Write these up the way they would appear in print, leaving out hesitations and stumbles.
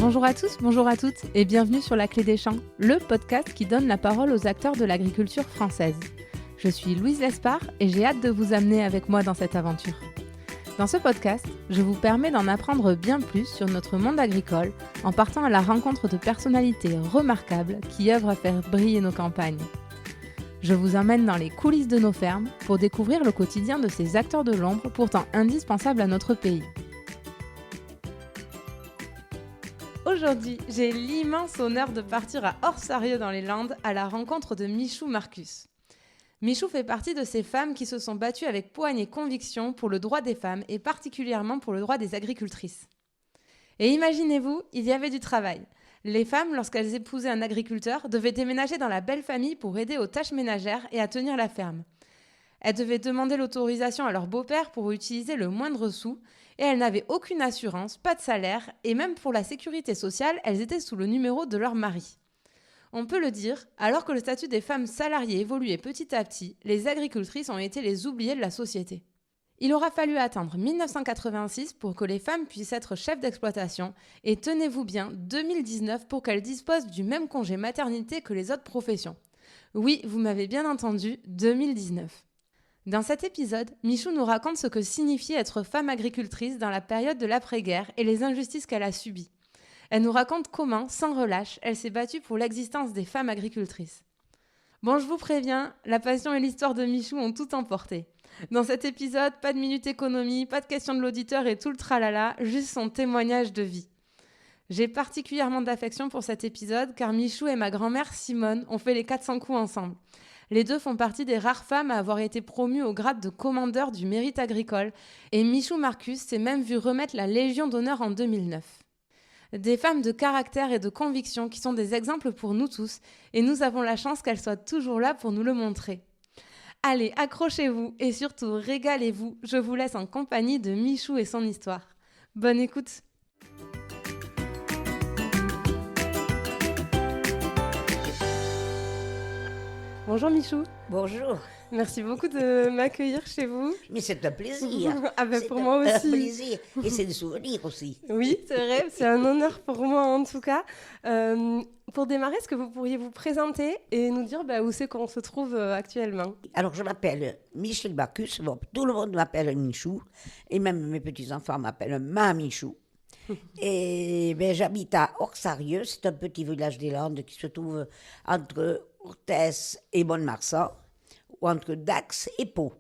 Bonjour à tous, bonjour à toutes et bienvenue sur La Clé des Champs, le podcast qui donne la parole aux acteurs de l'agriculture française. Je suis Louise Lespard et j'ai hâte de vous amener avec moi dans cette aventure. Dans ce podcast, je vous permets d'en apprendre bien plus sur notre monde agricole en partant à la rencontre de personnalités remarquables qui œuvrent à faire briller nos campagnes. Je vous emmène dans les coulisses de nos fermes pour découvrir le quotidien de ces acteurs de l'ombre pourtant indispensables à notre pays. Aujourd'hui, j'ai l'immense honneur de partir à Orsarieux dans les Landes à la rencontre de Michou Marcus. Michou fait partie de ces femmes qui se sont battues avec poigne et conviction pour le droit des femmes et particulièrement pour le droit des agricultrices. Et imaginez-vous, il y avait du travail. Les femmes, lorsqu'elles épousaient un agriculteur, devaient déménager dans la belle famille pour aider aux tâches ménagères et à tenir la ferme. Elles devaient demander l'autorisation à leur beau-père pour utiliser le moindre sou et elles n'avaient aucune assurance, pas de salaire et même pour la sécurité sociale, elles étaient sous le numéro de leur mari. On peut le dire, alors que le statut des femmes salariées évoluait petit à petit, les agricultrices ont été les oubliées de la société. Il aura fallu attendre 1986 pour que les femmes puissent être chefs d'exploitation et tenez-vous bien, 2019 pour qu'elles disposent du même congé maternité que les autres professions. Oui, vous m'avez bien entendu, 2019. Dans cet épisode, Michou nous raconte ce que signifiait être femme agricultrice dans la période de l'après-guerre et les injustices qu'elle a subies. Elle nous raconte comment, sans relâche, elle s'est battue pour l'existence des femmes agricultrices. Bon, je vous préviens, la passion et l'histoire de Michou ont tout emporté. Dans cet épisode, pas de minute économie, pas de question de l'auditeur et tout le tralala, juste son témoignage de vie. J'ai particulièrement d'affection pour cet épisode car Michou et ma grand-mère Simone ont fait les 400 coups ensemble. Les deux font partie des rares femmes à avoir été promues au grade de commandeur du mérite agricole et Michou Marcus s'est même vu remettre la Légion d'honneur en 2009. Des femmes de caractère et de conviction qui sont des exemples pour nous tous et nous avons la chance qu'elles soient toujours là pour nous le montrer. Allez, accrochez-vous et surtout régalez-vous, je vous laisse en compagnie de Michou et son histoire. Bonne écoute! Bonjour Michou. Bonjour. Merci beaucoup de m'accueillir chez vous. Mais c'est un plaisir. Ah ben pour moi aussi. C'est un plaisir. Et c'est des souvenirs aussi. Oui, c'est vrai. C'est un honneur pour moi en tout cas. Pour démarrer, est-ce que vous pourriez vous présenter et nous dire où c'est qu'on se trouve actuellement? Alors, je m'appelle Michel Marcus. Bon, tout le monde m'appelle Michou. Et même mes petits-enfants m'appellent Ma Michou. Et j'habite à Orsarieux. C'est un petit village des Landes qui se trouve entre Orthès et Mont-de-Marsan, ou entre Dax et Pau.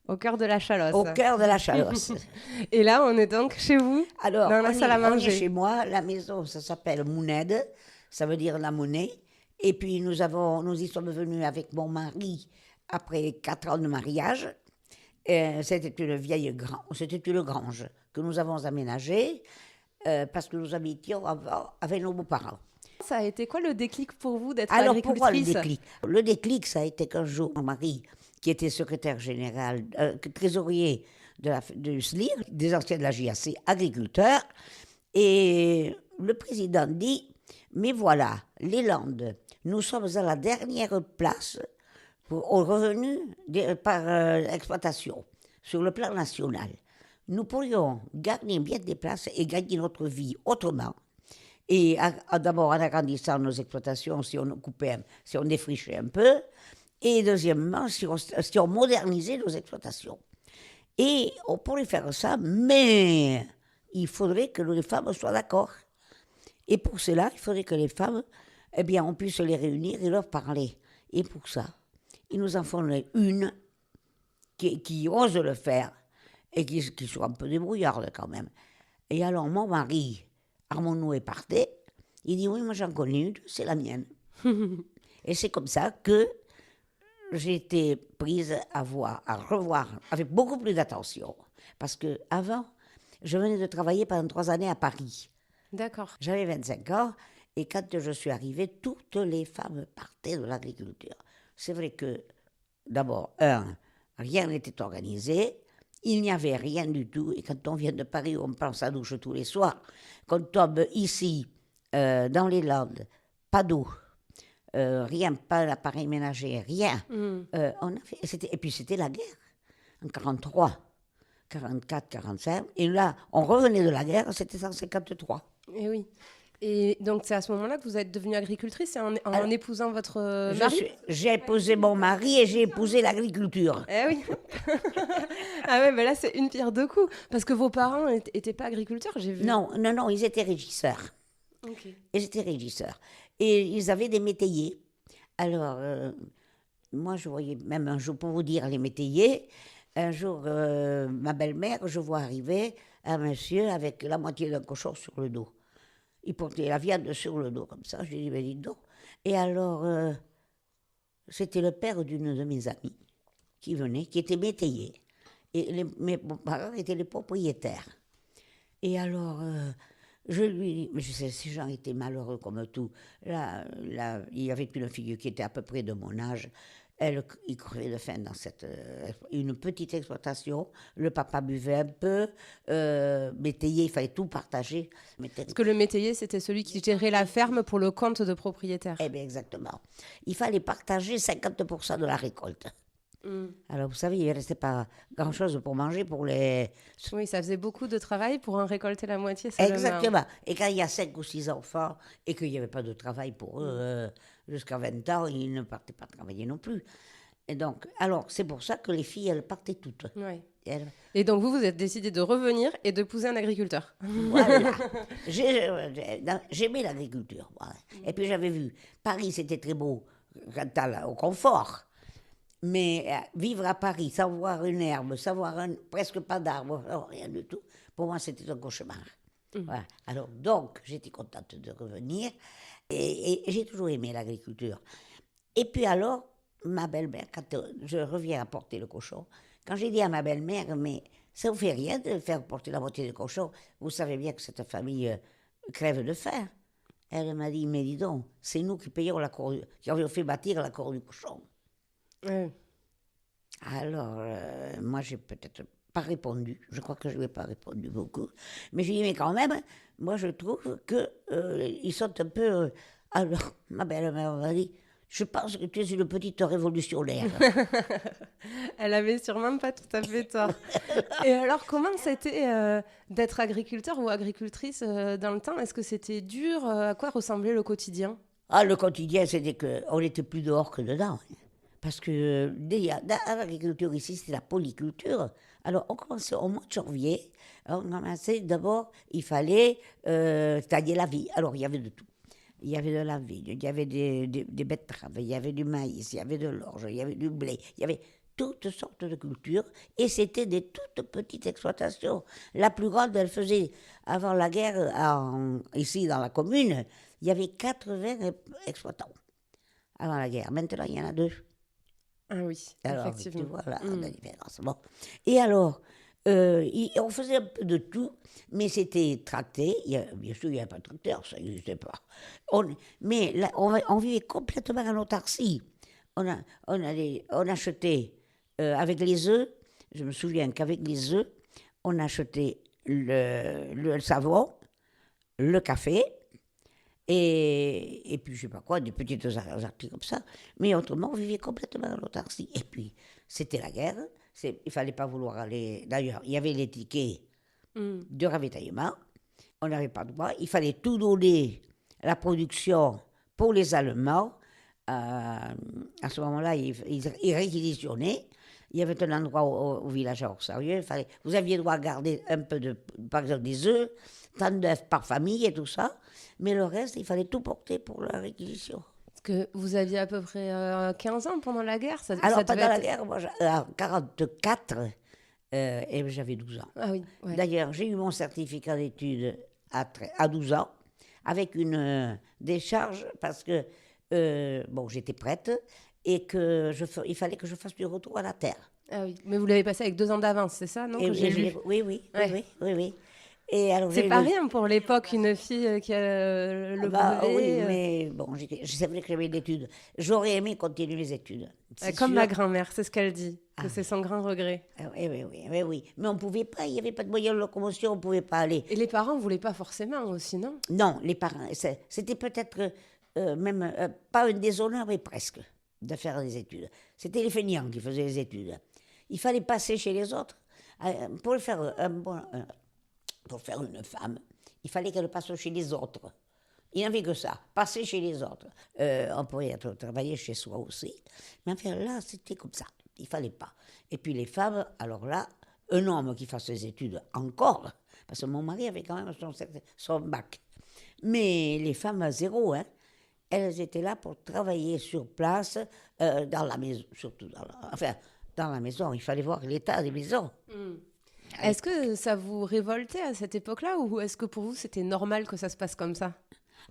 Au cœur de la Chalosse. Au cœur de la Chalosse. Et là, on est donc chez vous, alors, dans la salle à manger. On est chez moi. La maison, ça s'appelle Mouned. Ça veut dire la monnaie. Et puis, nous y sommes venus avec mon mari après 4 ans de mariage. C'était une grange que nous avons aménagée parce que nous habitions avant avec nos beaux-parents. Ça a été quoi le déclic pour vous d'être Alors, agricultrice? pourquoi le déclic? Le déclic, ça a été qu'un jour, mon mari, qui était secrétaire général, trésorier du SLIR, des anciens de la JAC, agriculteur, et le président dit, mais voilà, les Landes, nous sommes à la dernière place au revenu par exploitation, sur le plan national. Nous pourrions gagner bien des places et gagner notre vie autrement. Et d'abord en agrandissant nos exploitations, si on défrichait un peu, et deuxièmement, si on modernisait nos exploitations. Et on pourrait faire ça, mais il faudrait que les femmes soient d'accord. Et pour cela, il faudrait que les femmes, on puisse les réunir et leur parler. Et pour ça, ils nous en font une qui ose le faire et qui soit un peu débrouillarde quand même. Et alors, mon mari, Armand est parti, il dit oui, moi j'en connais une, c'est la mienne. Et c'est comme ça que j'ai été prise à revoir avec beaucoup plus d'attention. Parce qu'avant, je venais de travailler pendant 3 années à Paris. D'accord. J'avais 25 ans et quand je suis arrivée, toutes les femmes partaient de l'agriculture. C'est vrai que, d'abord, rien n'était organisé. Il n'y avait rien du tout. Et quand on vient de Paris, on prend sa douche tous les soirs. Quand on tombe ici, dans les Landes, pas d'eau, rien, pas d'appareil ménager, rien. Et puis c'était la guerre, en 43, 44, 45. Et là, on revenait de la guerre, c'était en 53. Et oui. Et donc, c'est à ce moment-là que vous êtes devenue agricultrice, en épousant votre mari? J'ai épousé mon mari et j'ai épousé l'agriculture. Eh oui. Ah ouais, là, c'est une pierre deux coups. Parce que vos parents n'étaient pas agriculteurs, j'ai vu. Non, non, non, ils étaient régisseurs. Ok. Ils étaient régisseurs. Et ils avaient des métayers. Alors, moi, je voyais même un jour, pour vous dire, les métayers, un jour, ma belle-mère, je vois arriver un monsieur avec la moitié d'un cochon sur le dos. Il portait la viande sur le dos, comme ça. Je lui ai dit, mais dis donc. Et alors, c'était le père d'une de mes amies qui venait, qui était métayer. Et mes parents étaient les propriétaires. Et alors, je lui dis, mais je sais, ces gens étaient malheureux comme tout. Là, il y avait une fille qui était à peu près de mon âge. Il crevait de faim dans une petite exploitation. Le papa buvait un peu, métayer, il fallait tout partager. Parce que le métayer, c'était celui qui gérait la ferme pour le compte de propriétaires. Eh bien, exactement. Il fallait partager 50% de la récolte. Alors, vous savez, il ne restait pas grand-chose pour manger pour les... Oui, ça faisait beaucoup de travail pour en récolter la moitié seulement. Exactement. Et quand il y a 5 ou 6 enfants et qu'il n'y avait pas de travail pour eux, jusqu'à 20 ans, ils ne partaient pas travailler non plus. Et donc, alors, c'est pour ça que les filles, elles partaient toutes. Ouais. Elles... Et donc, vous êtes décidé de revenir et d'épouser un agriculteur. Voilà. J'aimais l'agriculture. Voilà. Et puis, j'avais vu, Paris, c'était très beau quant au confort. Mais vivre à Paris sans voir une herbe, sans voir presque pas d'arbre, rien du tout, pour moi, c'était un cauchemar. Voilà. Alors, donc, j'étais contente de revenir et j'ai toujours aimé l'agriculture. Et puis alors, ma belle-mère, quand je reviens à porter le cochon, quand j'ai dit à ma belle-mère, mais ça ne vous fait rien de faire porter la moitié du cochon, vous savez bien que cette famille crève de faim. Elle m'a dit, mais dis donc, c'est nous qui payons qui avions fait bâtir la cour du cochon. Alors, moi, j'ai peut-être pas répondu. Je crois que je n'ai pas répondu beaucoup. Mais j'ai dit, mais quand même, moi, je trouve qu'ils sont un peu... Alors, ma belle-mère m'a dit, je pense que tu es une petite révolutionnaire. Elle avait sûrement pas tout à fait tort. Et alors, comment c'était d'être agriculteur ou agricultrice dans le temps? Est-ce que c'était dur? À quoi ressemblait le quotidien? Ah, le quotidien, c'était qu'on n'était plus dehors que dedans. Parce que dans l'agriculture ici, c'était la polyculture. Alors, on commençait au mois de janvier. On commençait d'abord, il fallait tailler la vigne. Alors, il y avait de tout. Il y avait de la vigne, il y avait des betteraves, il y avait du maïs, il y avait de l'orge, il y avait du blé. Il y avait toutes sortes de cultures. Et c'était des toutes petites exploitations. La plus grande, elle faisait, avant la guerre, ici dans la commune, il y avait 80 exploitants. Avant la guerre. Maintenant, il y en a 2. Ah oui, alors, effectivement. Tu vois la différence. Bon. Et alors, on faisait un peu de tout, mais c'était tracté. Bien sûr, il n'y avait pas de tracteur, ça n'existait pas. Mais là, on vivait complètement en autarcie. On achetait avec les œufs, je me souviens qu'avec les œufs, on achetait le savon, le café, et puis, je ne sais pas quoi, des petites articles comme ça. Mais autrement, on vivait complètement en autarcie. Et puis, c'était la guerre. Il ne fallait pas vouloir aller... D'ailleurs, il y avait les tickets de ravitaillement. On n'avait pas de droit. Il fallait tout donner, la production, pour les Allemands. À ce moment-là, ils réquisitionnaient. Il y avait un endroit au village à Orsarieux. Vous aviez le droit de garder un peu par exemple, des œufs, tant d'œufs par famille et tout ça. Mais le reste, il fallait tout porter pour la réquisition. Parce que vous aviez à peu près 15 ans pendant la guerre. Alors, pendant la guerre, moi, en 1944, et j'avais 12 ans. Ah oui, ouais. D'ailleurs, j'ai eu mon certificat d'études à 12 ans, avec une décharge, parce que, j'étais prête, et il fallait que je fasse du retour à la terre. Ah oui, mais vous l'avez passé avec 2 ans d'avance, c'est ça, non? Oui. Et alors, c'est pas rien pour l'époque, une fille qui a le brevet. Oui, mais bon, c'est vrai que j'avais d'études. J'aurais aimé continuer les études. Comme ma grand-mère, c'est ce qu'elle dit, que c'est son grand regret. Oui. Mais on ne pouvait pas, il n'y avait pas de moyens de locomotion, on ne pouvait pas aller. Et les parents ne voulaient pas forcément aussi, non? Non, les parents, c'était peut-être même pas un déshonneur, mais presque, de faire des études. C'était les feignants qui faisaient les études. Il fallait passer chez les autres. Pour faire une femme, il fallait qu'elle passe chez les autres. Il n'avait que ça, passer chez les autres. On pourrait travailler chez soi aussi. Mais enfin, là, c'était comme ça. Il ne fallait pas. Et puis les femmes, alors là, un homme qui fasse ses études encore, parce que mon mari avait quand même son bac. Mais les femmes à zéro, hein, elles étaient là pour travailler sur place, dans la maison, surtout dans la maison. Il fallait voir l'état des maisons. Est-ce que ça vous révoltait à cette époque-là ou est-ce que pour vous c'était normal que ça se passe comme ça?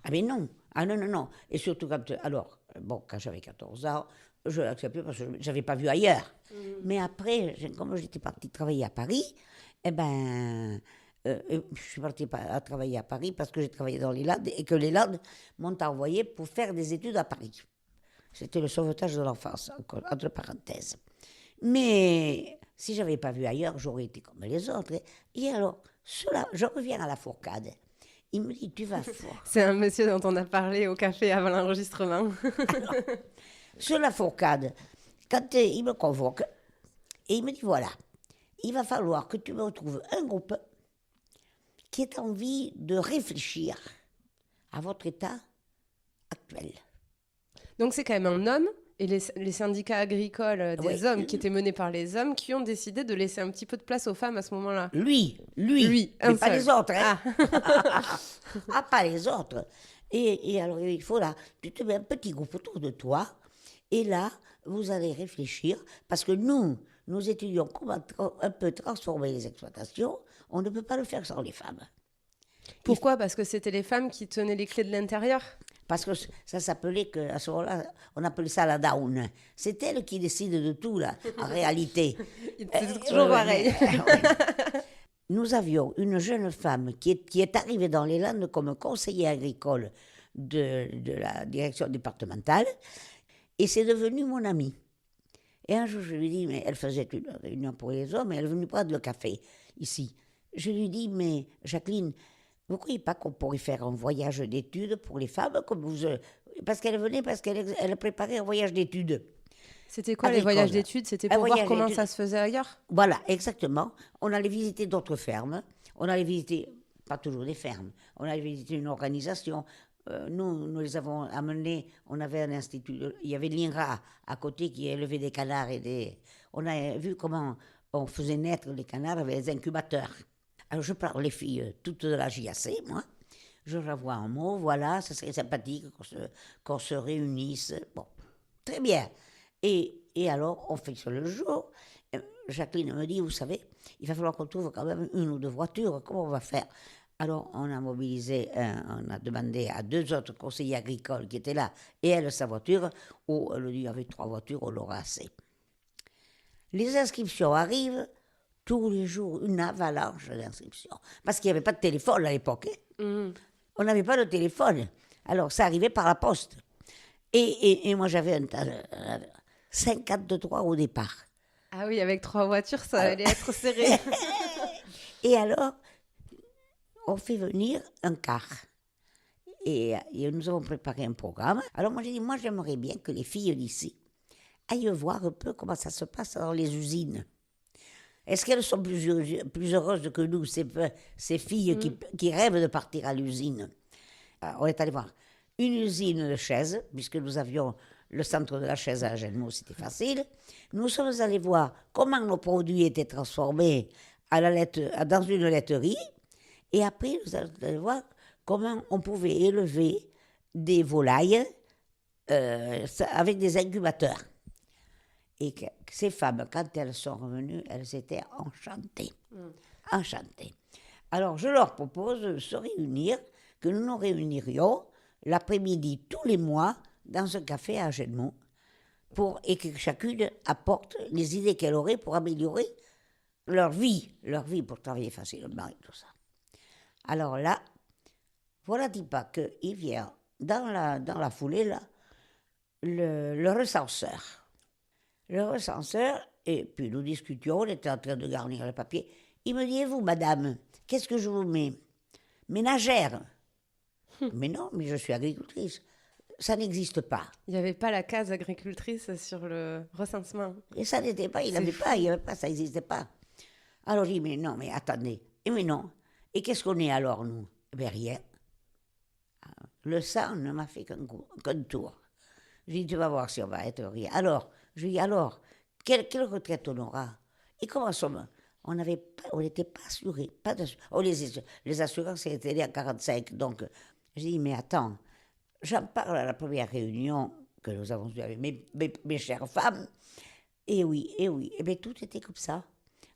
Ah mais non, ah non, non, non. Et surtout quand j'avais 14 ans, je l'acceptais parce que je n'avais pas vu ailleurs. Mais après, comme j'étais partie travailler à Paris, eh ben, je suis partie à travailler à Paris parce que j'ai travaillé dans les Landes et que les Landes m'ont envoyé pour faire des études à Paris. C'était le sauvetage de l'enfance, entre parenthèses. Mais si je n'avais pas vu ailleurs, j'aurais été comme les autres. Et alors, je reviens à la Fourcade. Il me dit, tu vas fort. C'est un monsieur dont on a parlé au café avant l'enregistrement. Alors, sur la Fourcade, quand il me convoque, et il me dit, voilà, il va falloir que tu me retrouves un groupe qui ait envie de réfléchir à votre état actuel. Donc c'est quand même un homme et les syndicats agricoles des hommes qui étaient menés par les hommes qui ont décidé de laisser un petit peu de place aux femmes à ce moment-là. Lui, un mais pas seul. les autres. Hein. Ah, pas les autres. Et alors, il faut là, tu te mets un petit groupe autour de toi, et là, vous allez réfléchir, parce que nous étudions comment un peu transformer les exploitations, on ne peut pas le faire sans les femmes. Pourquoi? Parce que c'était les femmes qui tenaient les clés de l'intérieur. Parce que ça s'appelait, à ce moment-là, on appelait ça la down. C'est elle qui décide de tout, là, en réalité. C'est toujours pareil. Nous avions une jeune femme qui est arrivée dans les Landes comme conseillère agricole de la direction départementale, et c'est devenu mon amie. Et un jour, je lui dis, mais elle faisait une réunion pour les hommes, et elle est venue prendre le café, ici. Je lui dis, mais Jacqueline, vous ne croyez pas qu'on pourrait faire un voyage d'études pour les femmes comme vous, parce qu'elle venait, parce qu'elle préparait un voyage d'études. C'était quoi les voyages d'études? C'était pour voir comment ça se faisait ailleurs? Voilà, exactement. On allait visiter d'autres fermes. On allait visiter, pas toujours des fermes, on allait visiter une organisation. Nous les avons amenés, on avait un institut, il y avait l'INRA à côté qui élevait des canards on a vu comment on faisait naître les canards avec les incubateurs. Alors je parle les filles toutes de la JAC, moi. Je leur envoie un mot, voilà, ça serait sympathique qu'on se réunisse. Bon, très bien. Et alors, on fixe le jour. Jacqueline me dit, vous savez, il va falloir qu'on trouve quand même une ou deux voitures. Comment on va faire? Alors, on a mobilisé, on a demandé à deux autres conseillers agricoles qui étaient là, et elle, sa voiture, où elle dit, avec 3 voitures, on l'aura assez. Les inscriptions arrivent, tous les jours, une avalanche d'inscriptions. Parce qu'il n'y avait pas de téléphone à l'époque. Hein. On n'avait pas de téléphone. Alors, ça arrivait par la poste. Et moi, j'avais 53 au départ. Ah oui, avec 3 voitures, ça allait être serré. Et alors, on fait venir un car. Et nous avons préparé un programme. Alors moi, j'ai dit, moi, j'aimerais bien que les filles d'ici aillent voir un peu comment ça se passe dans les usines. Est-ce qu'elles sont plus heureuses que nous, ces filles qui rêvent de partir à l'usine? On est allé voir une usine de chaises, puisque nous avions le centre de la chaise à Agenmaux, c'était facile. Nous sommes allés voir comment nos produits étaient transformés dans une laiterie. Et après, nous allons voir comment on pouvait élever des volailles avec des incubateurs. Et que ces femmes, quand elles sont revenues, elles étaient enchantées. Enchantées. Alors, je leur propose de se réunir, que nous nous réunirions l'après-midi tous les mois dans un café à Agenmaux et que chacune apporte les idées qu'elle aurait pour améliorer leur vie pour travailler facilement et tout ça. Alors là, voilà dit pas qu'il vient dans la foulée, là, le recenseur. Le recenseur, et puis nous discutions, on était en train de garnir le papier. Il me dit, et vous, madame, qu'est-ce que je vous mets? Ménagère. Mais non, mais je suis agricultrice. Ça n'existe pas. Il n'y avait pas la case agricultrice sur le recensement. Et ça n'était pas, il n'y avait pas, ça n'existait pas. Alors je dis, mais non, mais attendez. Et mais non. Et qu'est-ce qu'on est alors, nous? Eh bien, rien. le sang ne m'a fait qu'un tour. Je lui ai dit, tu vas voir si on va être rien. Alors, je lui ai dit, alors, quelle retraite on aura? Et comment on n'était pas assurés. Les assurances étaient là à 45. Donc, j'ai dit, mais attends, j'en parle à la première réunion que nous avons eue avec mes chères femmes. Et oui, et bien tout était comme ça.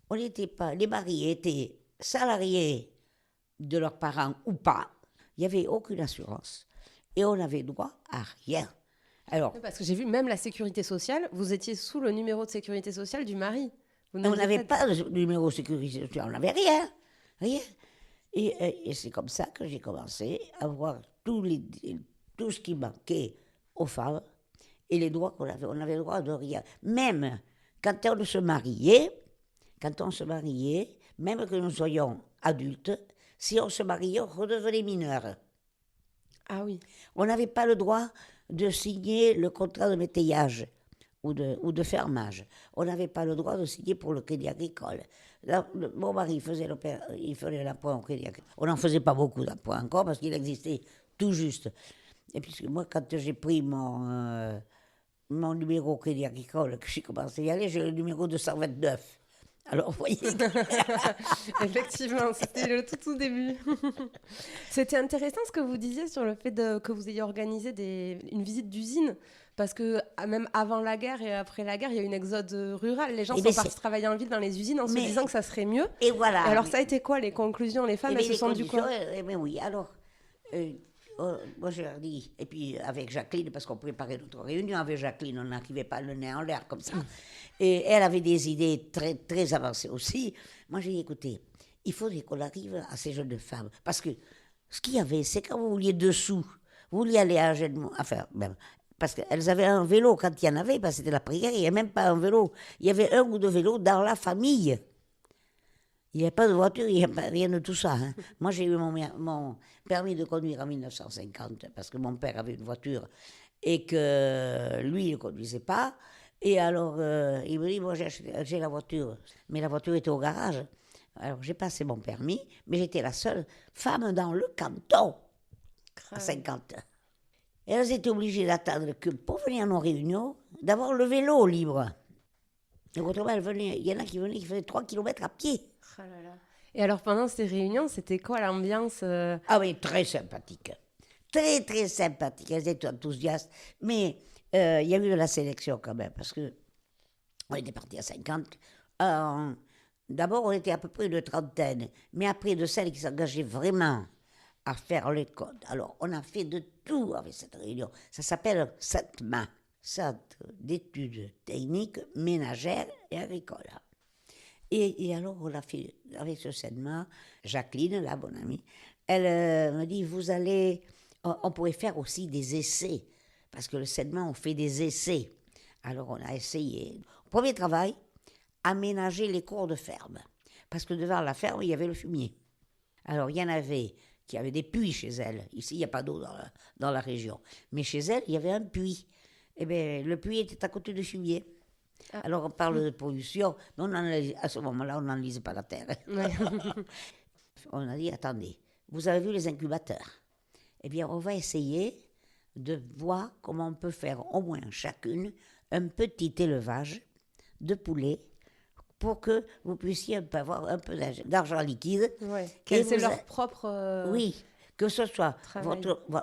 On n'était pas, les maris étaient salariés de leurs parents ou pas. Il n'y avait aucune assurance. Et on n'avait droit à rien. Alors, parce que j'ai vu même la sécurité sociale, vous étiez sous le numéro de sécurité sociale du mari. On n'avait pas de numéro de sécurité sociale, on n'avait rien. Rien. Et c'est comme ça que j'ai commencé à voir tout ce qui manquait aux femmes et les droits qu'on avait. On avait le droit de rien. Même quand on se mariait, même que nous soyons adultes, si on se mariait, on redevenait mineur. Ah oui. On n'avait pas le droit de signer le contrat de métayage ou de fermage. On n'avait pas le droit de signer pour le crédit agricole. Là, mon mari il faisait l'emprunt au crédit agricole. On n'en faisait pas beaucoup d'emprunts encore parce qu'il existait tout juste. Et puis moi, quand j'ai pris mon numéro au crédit agricole, que j'ai commencé à y aller, j'ai le numéro 229. Alors, vous voyez. Effectivement, c'était le tout début. C'était intéressant ce que vous disiez sur le fait que vous ayez organisé une visite d'usine. Parce que même avant la guerre et après la guerre, il y a eu une exode rurale. Les gens sont partis travailler en ville dans les usines en se disant que ça serait mieux. Et voilà. Et alors, ça a été quoi les conclusions? Les femmes, elles se sont dit quoi? Oui, alors, moi je leur dis, et puis avec Jacqueline, parce qu'on préparait notre réunion avec Jacqueline, on n'arrivait pas le nez en l'air comme ça. Et elle avait des idées très, très avancées aussi. Moi j'ai dit, écoutez, il faudrait qu'on arrive à ces jeunes femmes. Parce que ce qu'il y avait, c'est quand vous vouliez dessous, vous vouliez aller à Agen, enfin, même, parce qu'elles avaient un vélo quand il y en avait, parce que c'était la prière, il n'y avait même pas un vélo. Il y avait un ou deux vélos dans la famille. Il n'y avait pas de voiture, il n'y avait rien de tout ça. Hein. Moi, j'ai eu mon permis de conduire en 1950, parce que mon père avait une voiture et que lui, il ne conduisait pas. Et alors, il me dit, moi, j'ai la voiture. Mais la voiture était au garage. Alors, j'ai passé mon permis, mais j'étais la seule femme dans le canton à 50. Et elles étaient obligées d'attendre que, pour venir à nos réunions, d'avoir le vélo libre. Et autrement, il y en a qui venaient, qui faisaient 3 km à pied. Oh là là. Et alors, pendant ces réunions, c'était quoi l'ambiance Ah oui, très sympathique. Très, très sympathique. Elles étaient enthousiastes. Mais il y a eu de la sélection quand même, parce que on était partis à 50. D'abord, on était à peu près une trentaine. Mais après, de celles qui s'engageaient vraiment à faire les codes. Alors, on a fait de tout avec cette réunion. Ça s'appelle CETMA, Centre d'études techniques, ménagères et agricoles. Et alors, on a fait, avec ce CETMA, Jacqueline, la bonne amie, elle me dit, on pourrait faire aussi des essais, parce que le CETMA, on fait des essais. Alors, on a essayé. Premier travail, aménager les cours de ferme, parce que devant la ferme, il y avait le fumier. Alors, il y en avait qui avaient des puits chez elles. Ici, il n'y a pas d'eau dans la région. Mais chez elles, il y avait un puits. Eh bien, le puits était à côté du fumier. Ah. Alors, on parle de pollution, mais à ce moment-là, on n'analyse pas la terre. Ouais. On a dit, attendez, vous avez vu les incubateurs? Eh bien, on va essayer de voir comment on peut faire au moins chacune un petit élevage de poulets pour que vous puissiez avoir un peu d'argent liquide. Ouais. C'est leur propre... Oui, que ce soit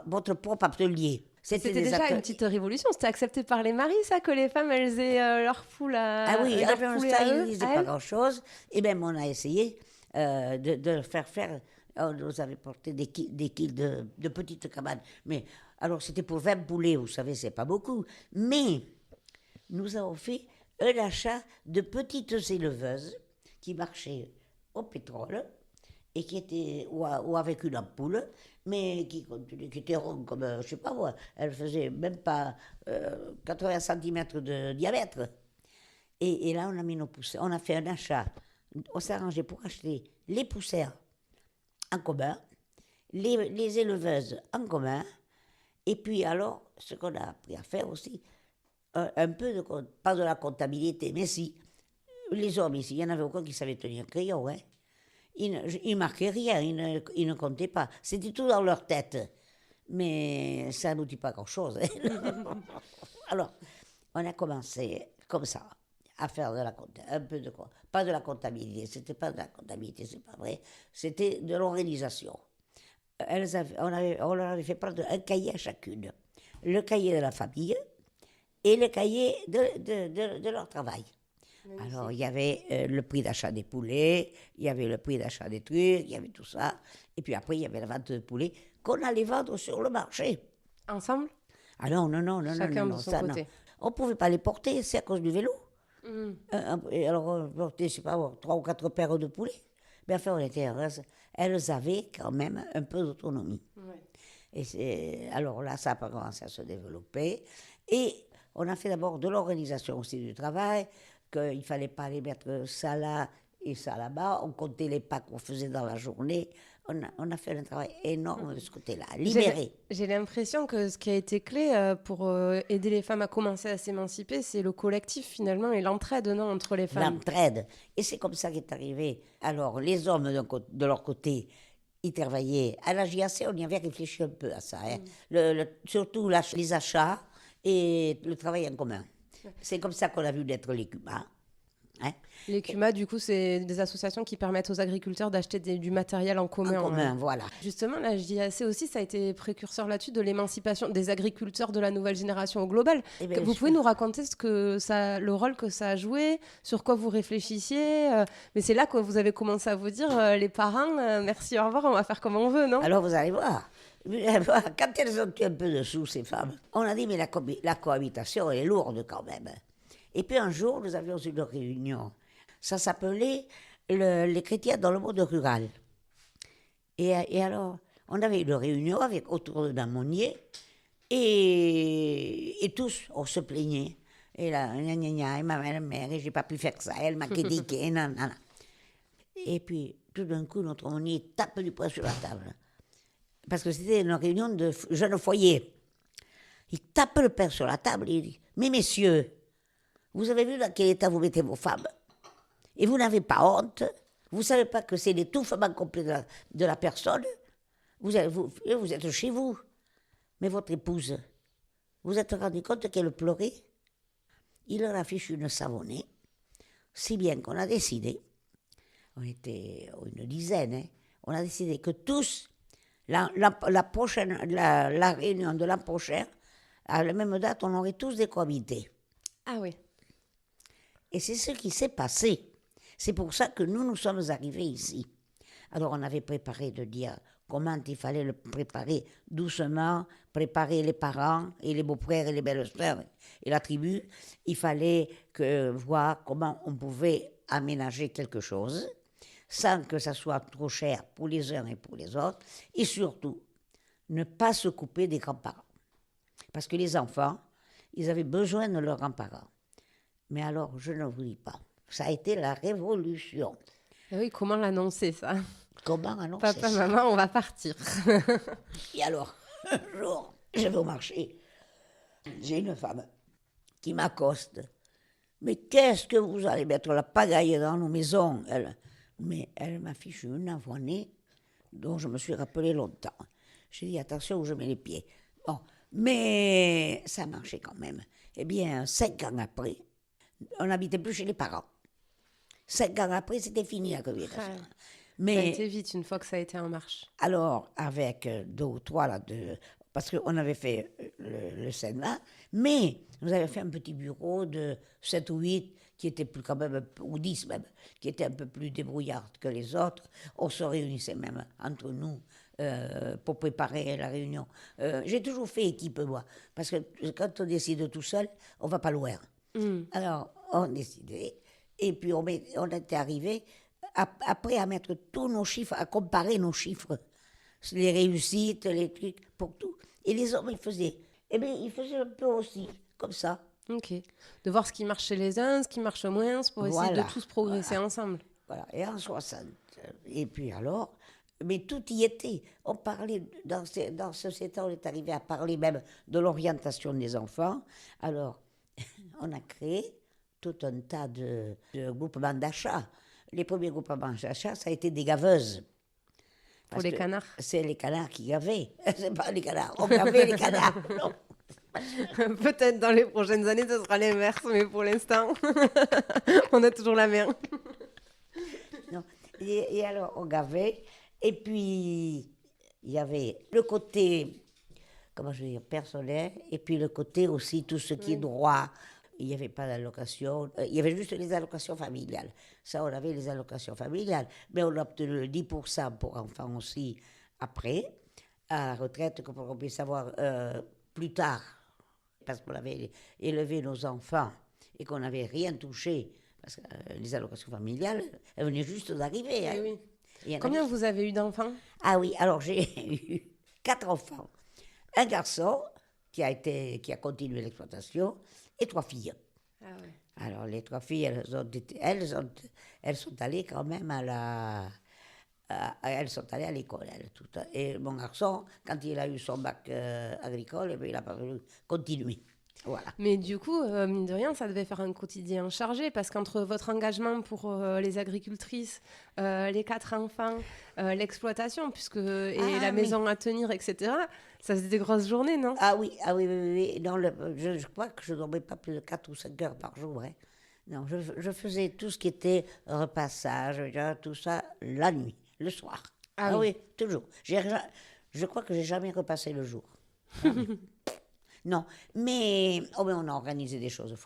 votre propre atelier. C'était déjà une petite révolution. C'était accepté par les maris, ça, que les femmes, elles aient leur poule à... Ah oui, leur poule à eux, ils ne disaient pas grand-chose. Et même, on a essayé de faire faire... On nous avait porté des kills de petites cabanes. Mais, alors, c'était pour 20 poulets, vous savez, c'est pas beaucoup. Mais, nous avons fait un achat de petites éleveuses qui marchaient au pétrole et qui étaient, ou avec une ampoule, mais qui étaient rondes comme, je ne sais pas moi, elles faisaient même pas 80 cm de diamètre. Et là, on a mis nos pousseurs. On a fait un achat. On s'est arrangé pour acheter les pousseurs en commun, les éleveuses en commun, et puis alors, ce qu'on a appris à faire aussi, un peu pas de la comptabilité, mais si, les hommes ici, il n'y en avait aucun qui savait tenir un crayon, hein. Ils ne marquaient rien, ils ne comptaient pas. C'était tout dans leur tête. mais ça ne nous dit pas grand-chose. Alors, on a commencé comme ça, à faire un peu de quoi. Pas de la comptabilité, c'était pas de la comptabilité, c'est pas vrai. C'était de l'organisation. On leur avait fait prendre un cahier à chacune. Le cahier de la famille et le cahier de leur travail. Magnifique. Alors, il y avait le prix d'achat des poulets, il y avait le prix d'achat des trucs, il y avait tout ça. Et puis après, il y avait la vente de poulets qu'on allait vendre sur le marché. Ensemble? Ah non, non, non, non, Chacun non, de non, son ça, côté. non. On ne pouvait pas les porter, c'est à cause du vélo. Mhm. Et alors, on portait, je sais pas, 3 ou 4 paires de poulets. Mais enfin, on était heureuses. Elles avaient quand même un peu d'autonomie. Ouais. Et alors là, ça a commencé à se développer. Et on a fait d'abord de l'organisation aussi du travail, qu'il ne fallait pas aller mettre ça là et ça là-bas. On comptait les pas qu'on faisait dans la journée. On a fait un travail énorme de ce côté-là, libéré. J'ai l'impression que ce qui a été clé pour aider les femmes à commencer à s'émanciper, c'est le collectif finalement et l'entraide, non, entre les femmes. L'entraide. Et c'est comme ça qu'est arrivé. Alors, les hommes, de leur côté, ils travaillaient. À la JAC, on y avait réfléchi un peu à ça. Hein. Surtout les achats et le travail en commun. C'est comme ça qu'on a vu naître les Cumas. Hein. Les CUMA, du coup, c'est des associations qui permettent aux agriculteurs d'acheter du matériel en commun. En commun, voilà. Justement, la JAC aussi, ça a été précurseur là-dessus de l'émancipation des agriculteurs de la nouvelle génération au global. Eh bien, Vous pouvez nous raconter le rôle que ça a joué, sur quoi vous réfléchissiez mais c'est là que vous avez commencé à vous dire, les parents, merci, au revoir, on va faire comme on veut, non? Alors, vous allez voir. Quand elles ont eu un peu de sous, ces femmes, on a dit, mais la cohabitation, elle est lourde quand même. Et puis un jour, nous avions une réunion. Ça s'appelait les chrétiens dans le monde rural. Et alors, on avait une réunion autour d'un monnier et tous, on se plaignait. Et là, gna gna gna, et ma mère, et j'ai pas pu faire ça, elle m'a critiqué, nanana. Et puis, tout d'un coup, notre monnier tape du poing sur la table. Parce que c'était une réunion de jeunes foyers. Il tape le père sur la table et il dit, mais messieurs, vous avez vu dans quel état vous mettez vos femmes? Et vous n'avez pas honte? Vous ne savez pas que c'est l'étouffement complet de la personne? Vous êtes chez vous. Mais votre épouse, vous êtes rendu compte qu'elle pleurait? Il leur a fichu une savonnée, si bien qu'on a décidé, on était une dizaine, hein, on a décidé que tous, la réunion de l'an prochain, à la même date, on aurait tous décohabité. Ah oui. Et c'est ce qui s'est passé. C'est pour ça que nous sommes arrivés ici. Alors on avait préparé de dire comment il fallait le préparer doucement, préparer les parents et les beaux-frères et les belles-sœurs et la tribu. Il fallait voir comment on pouvait aménager quelque chose sans que ça soit trop cher pour les uns et pour les autres. Et surtout, ne pas se couper des grands-parents. Parce que les enfants, ils avaient besoin de leurs grands-parents. Mais alors, je ne vous dis pas, ça a été la révolution. Et oui, comment l'annoncer, ça? Comment annoncer Papa, ça? maman, on va partir. Et alors, un jour, je vais au marché. J'ai une femme qui m'accoste. Mais qu'est-ce que vous allez mettre la pagaille dans nos maisons? Mais elle m'a fichu une avoinée dont je me suis rappelé longtemps. J'ai dit, attention où je mets les pieds. Bon, mais ça marchait quand même. Eh bien, 5 ans après, on n'habitait plus chez les parents. 5 ans après, c'était fini la cohabitation. Ouais. Ça a Mais été vite une fois que ça a été en marche. alors, avec 2 ou 3, là, parce qu'on avait fait le Sénat, mais nous avions fait un petit bureau de 7 ou 8, qui était plus quand même, ou 10 même, qui était un peu plus débrouillard que les autres. On se réunissait même entre nous pour préparer la réunion. J'ai toujours fait équipe, moi, parce que quand on décide tout seul, on va pas loin. Alors, on décidait, et puis on était arrivé après à mettre tous nos chiffres, à comparer nos chiffres, les réussites, les trucs, pour tout. Et les hommes, ils faisaient. Eh bien, ils faisaient un peu aussi, comme ça. Ok. De voir ce qui marche chez les uns, ce qui marche moins, pour essayer Voilà. de tous progresser ensemble. Voilà, et en 60. Et puis alors, mais tout y était. On parlait, dans ce temps, on est arrivé à parler même de l'orientation des enfants. Alors, on a créé tout un tas de groupements d'achat. Les premiers groupements d'achat, ça a été des gaveuses. Pour les canards. C'est les canards qui gavaient. C'est pas les canards. On gavait les canards. Non. Peut-être dans les prochaines années, ce sera l'inverse, mais pour l'instant, on a toujours la mer. Non. Et alors, on gavait. Et puis, il y avait le côté, comment je veux dire, personnel, et puis le côté aussi, tout ce qui est droit. Il n'y avait pas d'allocation, il y avait juste les allocations familiales. Ça, on avait les allocations familiales. Mais on a obtenu le 10% pour enfants aussi après, à la retraite, pour qu'on puisse avoir plus tard. Parce qu'on avait élevé nos enfants et qu'on n'avait rien touché. Parce que les allocations familiales, elles venaient juste d'arriver. Hein. Oui. Combien vous avez eu d'enfants? Ah oui, alors j'ai eu 4 enfants. Un garçon qui a continué l'exploitation et 3 filles. Ah ouais. Alors les 3 filles, elles sont allées quand même elles sont allées à l'école, elles, toutes. Et mon garçon, quand il a eu son bac agricole, eh bien, il n'a pas voulu continuer. Voilà. Mais du coup, mine de rien, ça devait faire un quotidien chargé parce qu'entre votre engagement pour les agricultrices, les 4 enfants, l'exploitation, la maison à tenir, etc., ça faisait des grosses journées, non? Ah oui. Non, je crois que je ne dormais pas plus de 4 ou 5 heures par jour. Hein. Non, je faisais tout ce qui était repassage, tout ça, la nuit, le soir. Ah oui, toujours. Je crois que je n'ai jamais repassé le jour. Non, mais on a organisé des choses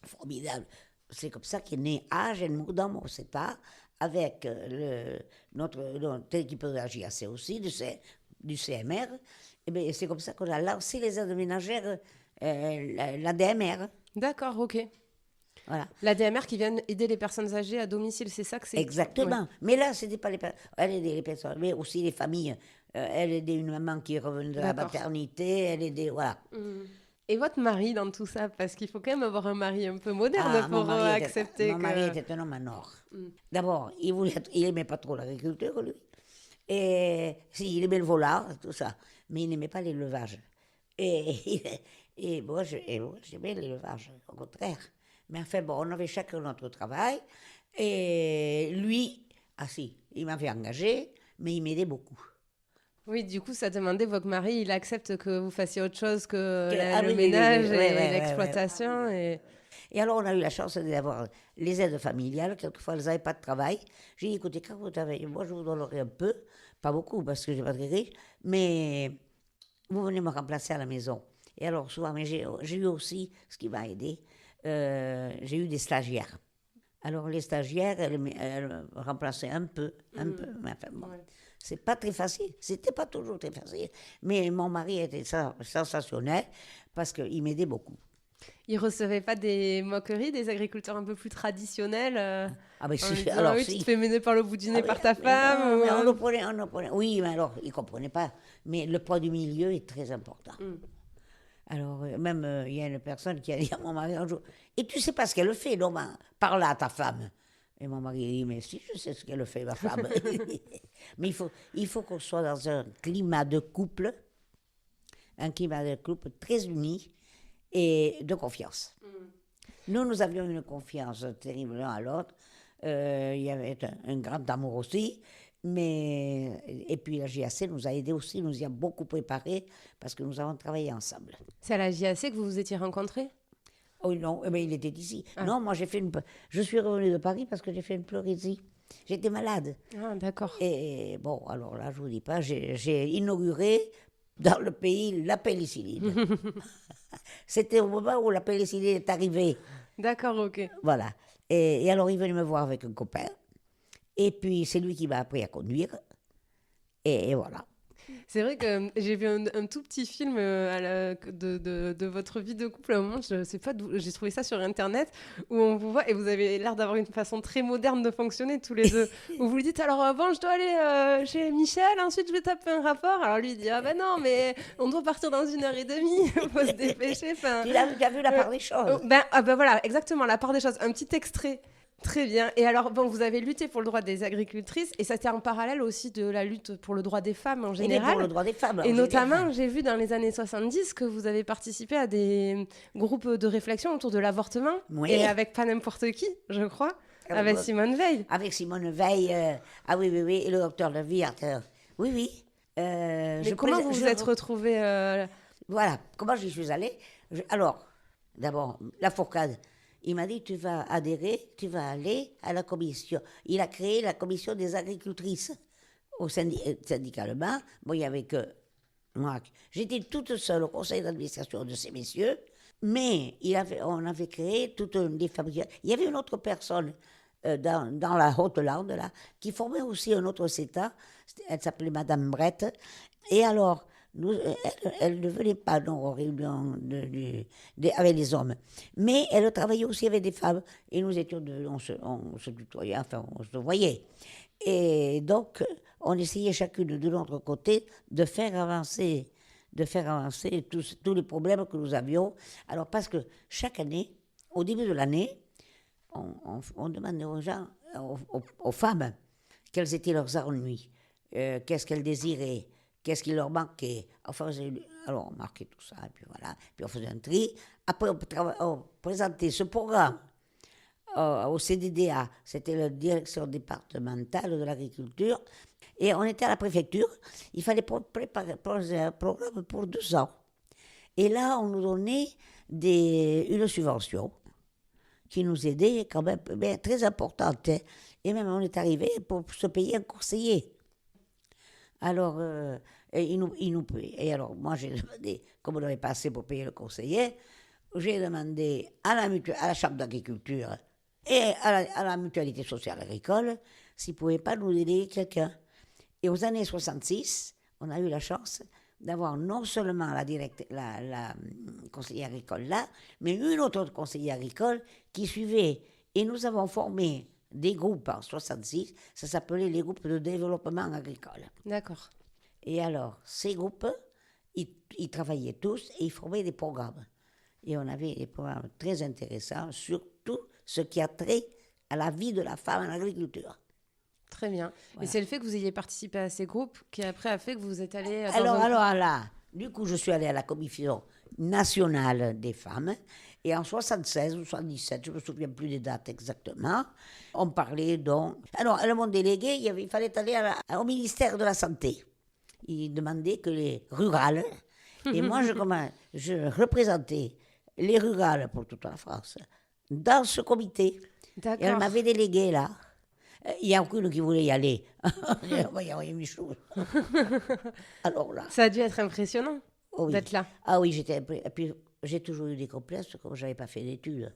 formidables. C'est comme ça qu'est né Agenmour dans mon CETA, avec notre équipe de la JAC aussi, du CMR. Et bien, c'est comme ça qu'on a lancé les aides ménagères, la DMR. D'accord, ok. Voilà. La DMR qui vient aider les personnes âgées à domicile, c'est ça que c'est? Exactement. Ouais. Mais là, ce n'était pas les personnes. Elle aidait les personnes, mais aussi les familles. Elle aidait une maman qui est revenue de la maternité. Elle aidait, voilà. Et votre mari dans tout ça? Parce qu'il faut quand même avoir un mari un peu moderne pour accepter mon mari était un homme en or. D'abord, il n'aimait pas trop l'agriculture, lui. Et si, il aimait le volard, tout ça. Mais il n'aimait pas l'élevage. Et moi, j'aimais l'élevage, au contraire. Mais enfin, bon, on avait chacun notre travail. Et lui, il m'avait engagé, mais il m'aidait beaucoup. Oui, du coup, ça demandait, votre mari, il accepte que vous fassiez autre chose que le ménage et l'exploitation. Et alors, on a eu la chance d'avoir les aides familiales. Quelquefois, elles n'avaient pas de travail. J'ai dit, écoutez, quand vous travaillez, moi, je vous donnerai un peu, pas beaucoup, parce que je n'ai pas très riche, mais vous venez me remplacer à la maison. Et alors, souvent, mais j'ai eu aussi, ce qui m'a aidé, j'ai eu des stagiaires. Alors, les stagiaires, elles remplaçaient un peu, mais enfin, bon. Ouais. C'est pas très facile, c'était pas toujours très facile. Mais mon mari était sensationnel parce qu'il m'aidait beaucoup. Il recevait pas des moqueries des agriculteurs un peu plus traditionnels Ah ben si, disant, alors oui, si. tu te fais mener par le bout du nez par ta femme. Non, mais on le prenait. Oui, mais alors, il comprenait pas. Mais le poids du milieu est très important. Alors, même, il y a une personne qui a dit à mon mari un jour, et tu sais pas ce qu'elle fait, non, parle à ta femme. Et mon mari dit, mais si, je sais ce qu'elle fait, ma femme. Mais il faut qu'on soit dans un climat de couple très uni et de confiance. Nous avions une confiance terrible l'un à l'autre. Il y avait un grand amour aussi. Et puis la JAC nous a aidés aussi, nous y a beaucoup préparé parce que nous avons travaillé ensemble. C'est à la JAC que vous vous étiez rencontrés? Oh non, mais il était ici. Ah. Non, moi je suis revenue de Paris parce que j'ai fait une pleurésie. J'étais malade. Ah, d'accord. Et bon, alors là, je vous dis pas, j'ai inauguré dans le pays la pénicilline. C'était au moment où la pénicilline est arrivée. D'accord, ok. Voilà. Et alors, il venait me voir avec un copain. Et puis, c'est lui qui m'a appris à conduire. Et voilà. C'est vrai que j'ai vu un tout petit film de votre vie de couple à un moment, je sais pas d'où, j'ai trouvé ça sur Internet, où on vous voit et vous avez l'air d'avoir une façon très moderne de fonctionner tous les deux. Où vous lui dites, alors bon, je dois aller chez Michel, ensuite je vais taper un rapport. Alors lui il dit, ah ben non, mais on doit partir dans 1h30, il faut se dépêcher. Tu as vu la part des choses. Ben voilà, exactement, la part des choses. Un petit extrait. Très bien. Et alors, bon, vous avez lutté pour le droit des agricultrices et ça était en parallèle aussi de la lutte pour le droit des femmes en général. Et pour le droit des femmes. Et notamment, j'ai vu dans les années 70 que vous avez participé à des groupes de réflexion autour de l'avortement. Oui. Et avec pas n'importe qui, je crois, avec Simone Veil. Avec Simone Veil, oui, et le docteur Levy. Oui, oui. Mais comment vous vous êtes retrouvés Voilà, comment j'y suis allée. Alors, d'abord, la Fourcade, il m'a dit, tu vas adhérer, tu vas aller à la commission. Il a créé la commission des agricultrices au syndicalement. Bon, il n'y avait que moi. J'étais toute seule au conseil d'administration de ces messieurs, mais on avait créé toutes des fabrications. Il y avait une autre personne dans la Haute-Lande, là, qui formait aussi un autre CETA. Elle s'appelait Madame Brett. Et alors, elle ne venait pas aux réunions avec les hommes, mais elle travaillait aussi avec des femmes. Et nous étions on se tutoyait, enfin, on se voyait. Et donc, on essayait chacune de notre côté de faire avancer tous les problèmes que nous avions. Alors, parce que chaque année, au début de l'année, on demandait aux gens, aux femmes, quels étaient leurs ennuis, qu'est-ce qu'elles désiraient, qu'est-ce qui leur manquait. Enfin, alors on marquait tout ça, et puis voilà, puis on faisait un tri. Après, on présentait ce programme au CDDA, c'était la direction départementale de l'agriculture, et on était à la préfecture. Il fallait préparer un programme pour 2 ans. Et là, on nous donnait une subvention qui nous aidait quand même, très importante. Hein. Et même on est arrivé pour se payer un conseiller. Alors, et alors moi j'ai demandé, comme on n'avait pas assez pour payer le conseiller, j'ai demandé à la Chambre d'agriculture et à la mutualité sociale agricole s'ils ne pouvaient pas nous aider quelqu'un. Et aux années 66, on a eu la chance d'avoir non seulement la conseillère agricole là, mais une autre conseillère agricole qui suivait. Et nous avons formé des groupes en 66, ça s'appelait les groupes de développement agricole. D'accord. Et alors, ces groupes, ils travaillaient tous et ils formaient des programmes. Et on avait des programmes très intéressants sur tout ce qui a trait à la vie de la femme en agriculture. Très bien. Voilà. Et c'est le fait que vous ayez participé à ces groupes qui après a fait que vous êtes allé... Alors là, du coup, je suis allée à la commission nationale des femmes. Et en 76 ou 77, je ne me souviens plus des dates exactement, on parlait donc... Alors, mon délégué, il fallait aller au ministère de la Santé. Il demandait que les rurales... Et moi, je représentais les rurales pour toute la France dans ce comité. D'accord. Et elle m'avait délégué là. Il y a aucune qui voulait y aller. On va y avoir Michou. Alors là... Ça a dû être impressionnant d'être là. Ah oui, et puis j'ai toujours eu des complexes comme je n'avais pas fait d'études.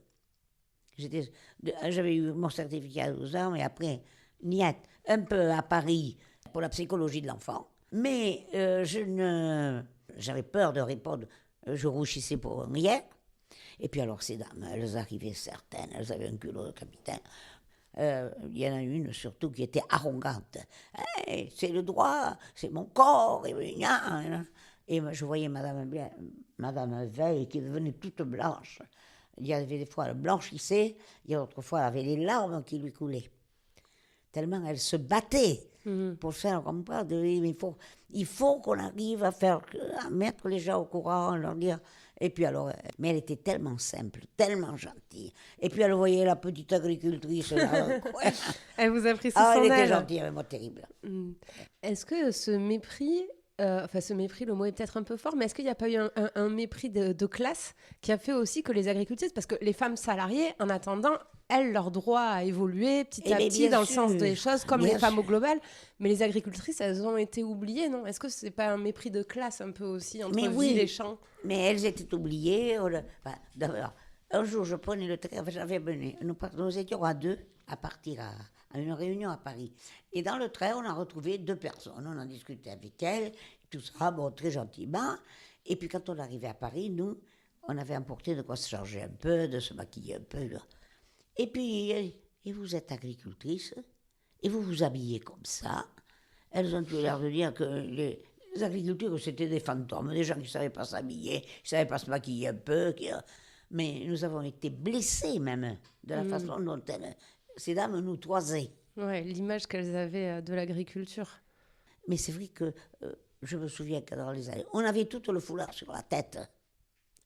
J'avais eu mon certificat à 12 ans, et après, niet, un peu à Paris pour la psychologie de l'enfant. Mais j'avais peur de répondre, je rouchissais pour rien. Et puis alors ces dames, elles arrivaient certaines, elles avaient un culot de capitaine. Il y en a une surtout qui était arrogante. Hey, c'est le droit, c'est mon corps. Et je voyais Madame Veil qui devenait toute blanche. Il y avait des fois, elle blanchissait, il y a d'autres fois, elle avait les larmes qui lui coulaient. Tellement elle se battait pour faire comprendre. Il faut qu'on arrive à mettre les gens au courant, leur dire... Et puis alors, mais elle était tellement simple, tellement gentille. Et puis elle voyait la petite agricultrice là. Elle vous a pris sous son aile. Elle était gentille, mais moi terrible. Est-ce que ce mépris, le mot est peut-être un peu fort, mais est-ce qu'il n'y a pas eu un mépris de classe qui a fait aussi que les agricultrices, parce que les femmes salariées, en attendant, elles, leur droit a évolué petit à petit dans le sens des choses, comme les femmes au global. Mais les agricultrices, elles ont été oubliées, non ? Est-ce que ce n'est pas un mépris de classe un peu aussi entre ville et champ ? Mais elles étaient oubliées. D'abord, un jour, je prenais le train, nous étions à 2 à partir à une réunion à Paris. Et dans le train, on a retrouvé 2 personnes. On a discuté avec elles, tout ça, bon, très gentiment. Et puis quand on arrivait à Paris, nous, on avait emporté de quoi se changer un peu, de se maquiller un peu. Et puis, et vous êtes agricultrice, et vous vous habillez comme ça. Elles ont eu l'air de dire que les agriculteurs, c'était des fantômes, des gens qui ne savaient pas s'habiller, qui ne savaient pas se maquiller un peu. Mais nous avons été blessés même de la façon dont ces dames nous toisaient. Ouais, l'image qu'elles avaient de l'agriculture. Mais c'est vrai que je me souviens que dans les années, on avait tout le foulard sur la tête.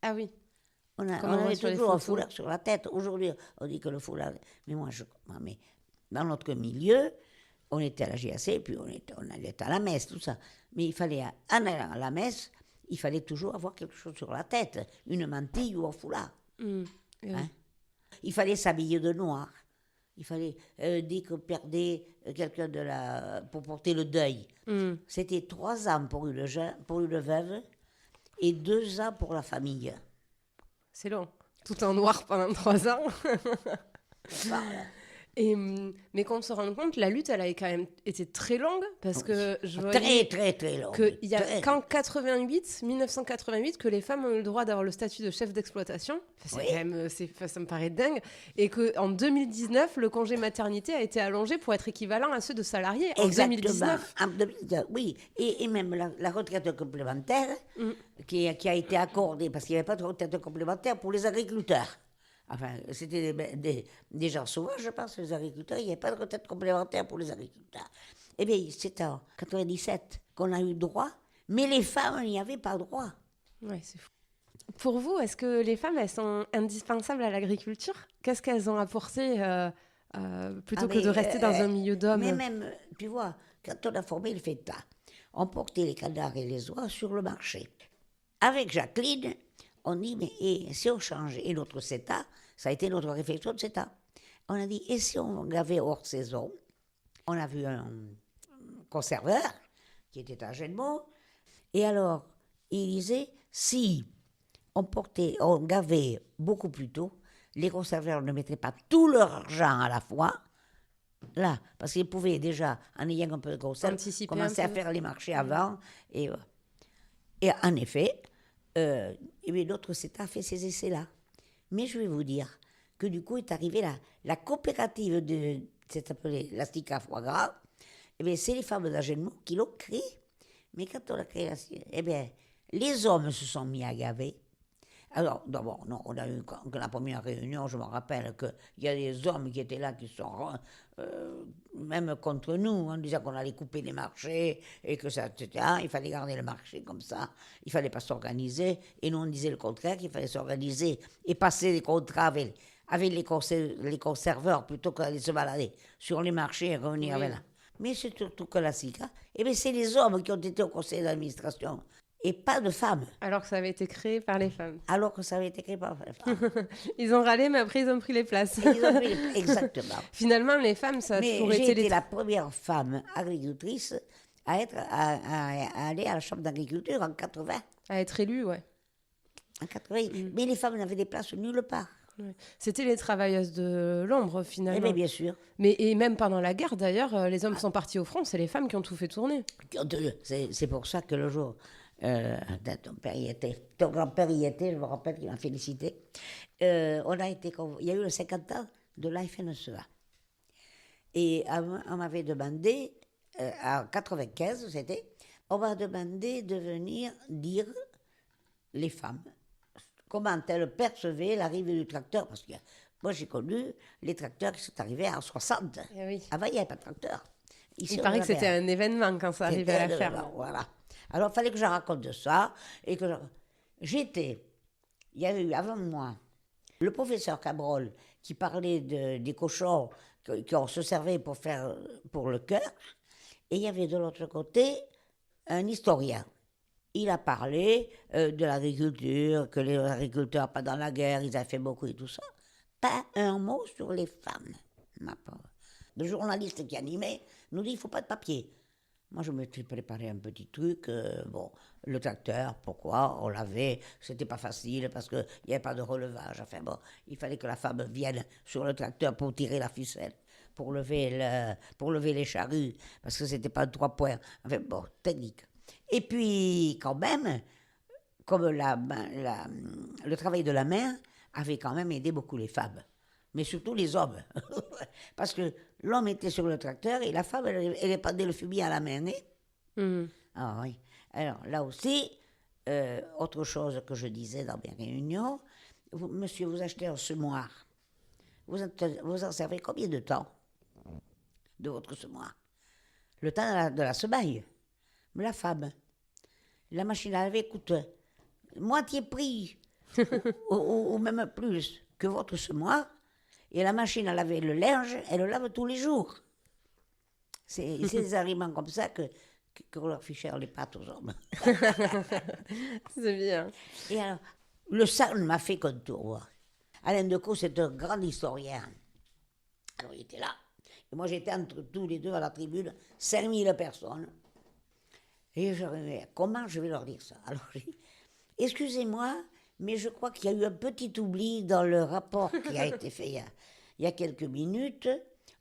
Ah oui. On avait toujours un foulard sur la tête. Aujourd'hui, on dit que le foulard... Mais dans notre milieu, on était à la JAC, puis on allait à la messe, tout ça. Mais il fallait, en allant à la messe, il fallait toujours avoir quelque chose sur la tête, une mantille ou un foulard. Oui. Hein. Il fallait s'habiller de noir. Il fallait, dès qu'on perdait quelqu'un pour porter le deuil, c'était 3 ans pour une veuve et 2 ans pour la famille. C'est long. Tout en noir pendant 3 ans. Voilà. Mais qu'on se rende compte, la lutte, elle a quand même été très longue, parce que je voyais Très, très long. qu'il y a qu'en 1988, que les femmes ont eu le droit d'avoir le statut de chef d'exploitation. C'est Oui. quand même, ça me paraît dingue. Et qu'en 2019, le congé maternité a été allongé pour être équivalent à ceux de salariés. En Exactement. 2019. En 2019, oui. Et même la retraite complémentaire qui a été accordée, parce qu'il n'y avait pas de retraite complémentaire pour les agriculteurs. Enfin, c'était des gens sauvages, je pense, les agriculteurs. Il n'y avait pas de retraite complémentaire pour les agriculteurs. Eh bien, c'est en 97 qu'on a eu droit, mais les femmes n'y avaient pas droit. Ouais, c'est fou. Pour vous, est-ce que les femmes, elles sont indispensables à l'agriculture ? Qu'est-ce qu'elles ont apporté plutôt que de rester dans un milieu d'hommes ? Mais même, tu vois, quand on a formé le FETA, on portait les canards et les oies sur le marché. Avec Jacqueline, on dit, mais et si on changeait, et notre CETA, ça a été notre réflexion de CETA, on a dit, et si on gavait hors saison? On a vu un conserveur qui était à Genmont, et alors, il disait, si on gavait beaucoup plus tôt, les conservateurs ne mettraient pas tout leur argent à la fois, là, parce qu'ils pouvaient déjà, en ayant un peu de conserve, Anticiper commencer un à peu. faire les marchés avant. Et en effet, l'autre CETA a fait ces essais-là. Mais je vais vous dire que du coup est arrivée la coopérative c'est appelé la STICA foie gras. Eh bien, c'est les femmes d'Agenmont qui l'ont créée. Mais quand on a créé eh bien, les hommes se sont mis à gaver. Alors, d'abord, non, on a eu la première réunion, je me rappelle qu'il y a des hommes qui étaient là, qui sont même contre nous, en disant qu'on allait couper les marchés, et que ça, etc. Il fallait garder le marché comme ça, il ne fallait pas s'organiser, et nous on disait le contraire, qu'il fallait s'organiser et passer des contrats avec les conserveurs, plutôt qu'aller se balader sur les marchés et revenir avec là. Mais c'est surtout que la SICA, eh bien, c'est les hommes qui ont été au conseil d'administration, et pas de femmes. Alors que ça avait été créé par les femmes. Alors que ça avait été créé par les femmes. Ils ont râlé, mais après, ils ont pris les places. Exactement. Finalement, les femmes, ça a Mais toujours j'ai été été la première femme agricultrice à aller à la chambre d'agriculture en 80. à être élues, ouais. En 80. Mais les femmes n'avaient des places nulle part. Ouais. C'était les travailleuses de l'ombre, Eh finalement. bien, bien sûr. Et même pendant la guerre, d'ailleurs, les hommes sont partis au front, c'est les femmes qui ont tout fait tourner. C'est pour ça que le jour, ton grand-père y était, je me rappelle qu'il m'a félicité. On a été, il y a eu le 50 ans de la FNSEA. Et on m'avait demandé, en 95, on m'a demandé de venir dire, les femmes, comment elles percevaient l'arrivée du tracteur. Parce que moi, j'ai connu les tracteurs qui sont arrivés en 60. Eh oui. Avant, il n'y avait pas de tracteur. Ici, Il on paraît que avait c'était un événement quand ça arrivait à la ferme. Voilà. Alors, il fallait que je raconte de ça. Et que il y avait eu avant moi le professeur Cabrol qui parlait des cochons qu'on se servait pour le cœur. Et il y avait de l'autre côté un historien. Il a parlé de l'agriculture, que les agriculteurs, pendant la guerre, ils avaient fait beaucoup et tout ça. Pas un mot sur les femmes, ma pauvre. Le journaliste qui animait nous dit, il ne faut pas de papier. Moi, je me suis préparé un petit truc. Le tracteur, pourquoi on l'avait, c'était pas facile parce qu'il n'y avait pas de relevage. Enfin bon, il fallait que la femme vienne sur le tracteur pour tirer la ficelle, pour lever les charrues, parce que c'était pas 3 points. Enfin bon, technique. Et puis, quand même, comme le travail de la main avait quand même aidé beaucoup les femmes, mais surtout les hommes. Parce que l'homme était sur le tracteur et la femme, elle épandait le fumier à la main. Ah oui. Alors, là aussi, autre chose que je disais dans mes réunions, monsieur, vous achetez un semoir. Vous en servez combien de temps de votre semoir? Le temps de la semaille. Mais la femme, la machine à laver coûte moitié prix, ou même plus, que votre semoir. Et la machine à laver le linge, elle le lave tous les jours. C'est des aliments comme ça qu'on leur fait cher les pâtes aux hommes. C'est bien. Et alors, le sang m'a fait qu'un tour. Alain Decaux, c'est un grand historien. Alors, il était là. Et moi, j'étais entre tous les deux à la tribune, 5000 personnes. Et je me disais, comment je vais leur dire ça? Alors, j'ai dit, excusez-moi, mais je crois qu'il y a eu un petit oubli dans le rapport qui a été fait il y a quelques minutes.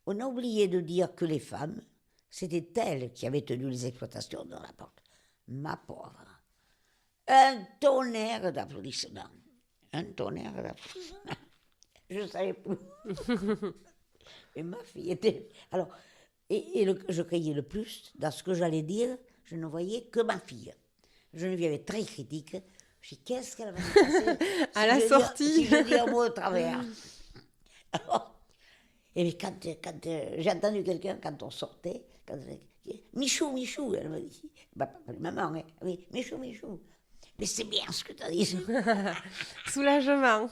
On a oublié de dire que les femmes, c'était elles qui avaient tenu les exploitations dans la porte. Ma pauvre. Un tonnerre d'applaudissements. Un tonnerre d'applaudissements. Je ne savais plus. Et ma fille était... Alors, je criais le plus, dans ce que j'allais dire, je ne voyais que ma fille. Geneviève est très critique. Je dis, qu'est-ce qu'elle va me passer À la sortie. Si je dis un mot de travers. Alors, et puis quand j'ai entendu quelqu'un, quand on sortait, Michou, Michou, elle me dit, bah, maman, hein, oui, Michou, Michou. Mais c'est bien ce que tu as dit. Soulagement.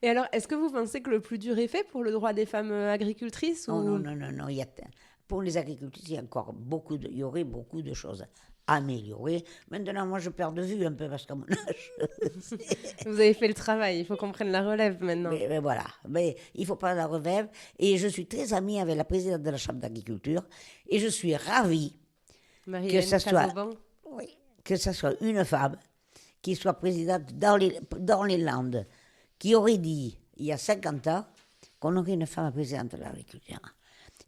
Et alors, est-ce que vous pensez que le plus dur est fait pour le droit des femmes agricultrices Oh, ou... non. Pour les agricultrices, il y a encore il y aurait beaucoup de choses à améliorer. Maintenant, moi, je perds de vue un peu parce qu'à mon âge... Vous avez fait le travail, il faut qu'on prenne la relève maintenant. Mais voilà, mais il ne faut pas la relève. Et je suis très amie avec la présidente de la Chambre d'agriculture et je suis ravie que ça soit... Oui, que ce soit une femme qui soit présidente dans les Landes, qui aurait dit, il y a 50 ans, qu'on aurait une femme présidente de l'agriculture.